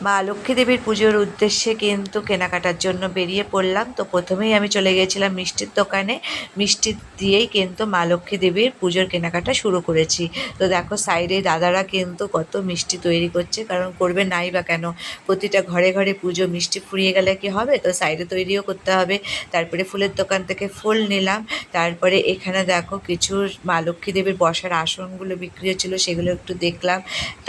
মা লক্ষ্মী দেবীর পুজোর উদ্দেশ্যে কিন্তু কেনাকাটার জন্য বেরিয়ে পড়লাম। তো প্রথমেই আমি চলে গিয়েছিলাম মিষ্টির দোকানে। মিষ্টি দিয়েই কিন্তু মা লক্ষ্মী দেবীর পুজোর কেনাকাটা শুরু করেছি। তো দেখো সাইডে দাদারা কিন্তু কত মিষ্টি তৈরি করছে, কারণ করবে নাই বা কেন, প্রতিটা ঘরে ঘরে পুজো, মিষ্টি ফুরিয়ে গেলে কি হবে, তো সাইডে তৈরিও করতে হবে। তারপরে ফুলের দোকান থেকে ফুল নিলাম। তারপরে এখানে দেখো কিছু মা লক্ষ্মী দেবীর বসার আসনগুলো বিক্রি হচ্ছিলো, সেগুলো একটু দেখলাম।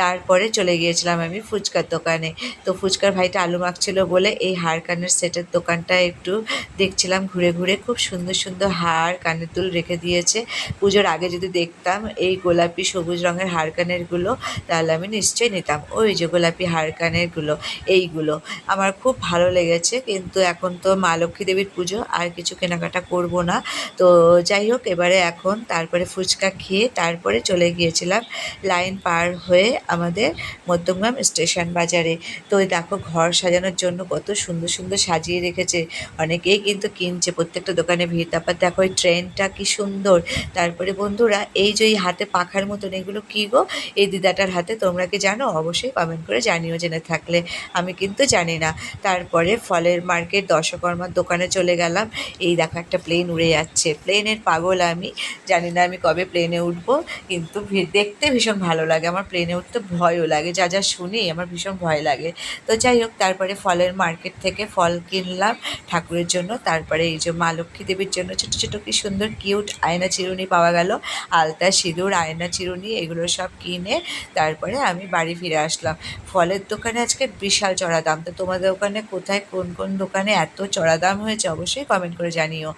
তারপরে চলে গিয়েছিলাম আমি ফুচকার দোকানে। তো ফুচকার ভাইটা আলু মাখছিলো বলে এই হার কানের সেটের দোকানটা একটু দেখছিলাম ঘুরে ঘুরে। খুব সুন্দর সুন্দর হার, কানের দুল রেখে দিয়েছে। পুজোর আগে যদি দেখতাম এই গোলাপি সবুজ রঙের হার কানেরগুলো, তাহলে আমি নিশ্চয়ই নিতাম। ওই যে গোলাপি হার কানেরগুলো, এইগুলো আমার খুব ভালো লেগেছে। কিন্তু এখন তো মা লক্ষ্মী দেবীর পুজো, আর কিছু কেনাকাটা করব না। তো যাই হোক, এবারে এখন তারপরে ফুচকা খেয়ে তারপরে চলে গিয়েছিলাম লাইন পার হয়ে আমাদের মধ্যমগ্রাম স্টেশন বাজারে। তো ওই দেখো ঘর সাজানোর জন্য কত সুন্দর সুন্দর সাজিয়ে রেখেছে, অনেকেই কিন্তু কিনছে, প্রত্যেকটা দোকানে ভিড়। তারপর দেখো ওই ট্রেনটা কি সুন্দর। তারপরে বন্ধুরা, এই যে এই হাতে পাখার মতন, এগুলো কী গো এই দিদাটার হাতে, তোমরা কি জানো? অবশ্যই কমেন্ট করে জানিও জেনে থাকলে, আমি কিন্তু জানি না। তারপরে ফলের মার্কেট দশকর্মার দোকানে চলে গেলাম। এই দেখো একটা প্লেন উড়ে যাচ্ছে, প্লেনের পাগল আমি, জানি না আমি কবে প্লেনে উঠবো, কিন্তু দেখতে ভীষণ ভালো লাগে। আমার প্লেনে উঠতে ভয়ও লাগে, যা যা শুনি আমার ভীষণ ভয় লাগে। তো যাই হোক, তারপরে ফলের মার্কেট থেকে ফল কিনলাম ঠাকুরের জন্য। তারপরে এই যে মা লক্ষ্মী দেবীর জন্য ছোটো ছোটো কি সুন্দর কিউট আয়না চিরুনি পাওয়া গেল, আলতা সিঁদুর আয়না চিরুনি এগুলো সব কিনে তারপরে আমি বাড়ি ফিরে আসলাম। ফলের দোকানে আজকে বিশাল চড়া দাম। তো তোমাদের ওখানে কোথায় কোন কোন দোকানে এত চড়া দাম হয়েছে অবশ্যই কমেন্ট করে জানিও।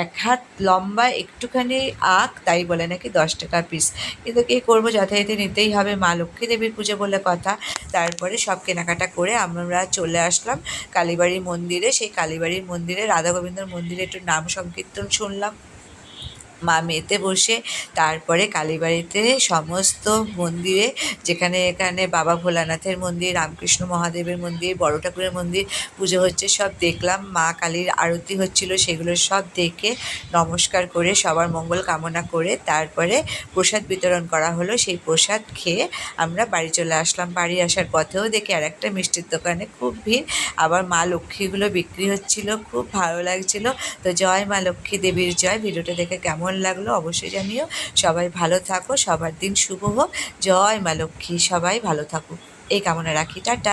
এক হাত লম্বা একটুখানি আখ, তাই বলে নাকি 10 টাকা পিস, কিন্তু কী করবো, যথারীতি নিতেই হবে, মা লক্ষ্মী দেবীর পুজো বলে কথা। তারপরে সব কেনাকাটা করে আমরা চলে আসলাম কালীবাড়ির মন্দিরে। সেই কালীবাড়ির মন্দিরে, রাধা গোবিন্দর মন্দিরে একটু নাম সংকীর্তন শুনলাম মা মেতে বসে। তারপরে কালীবাড়িতে সমস্ত মন্দিরে, যেখানে এখানে বাবা ভোলানাথের মন্দির, রামকৃষ্ণ মহাদেবের মন্দির, বড় ঠাকুরের মন্দির পুজো হচ্ছে, সব দেখলাম। মা কালীর আরতি হচ্ছিল, সেগুলো সব দেখে নমস্কার করে সবার মঙ্গল কামনা করে তারপরে প্রসাদ বিতরণ করা হলো। সেই প্রসাদ খেয়ে আমরা বাড়ি চলে আসলাম। বাড়ি আসার পথেও দেখি আর একটা মিষ্টির দোকানে খুব ভিড়, আবার মা লক্ষ্মীগুলো বিক্রি হচ্ছিল, খুব ভালো লাগছিল। তো জয় মা লক্ষ্মী দেবীর জয়। ভিডিওটা দেখে কেমন লাগলো অবশ্যই জানিও। সবাই ভালো থাকো, সবার দিন শুভ হোক। জয় মা লক্ষ্মী, সবাই ভালো থাকুক এই কামনা রাখি। টাটা।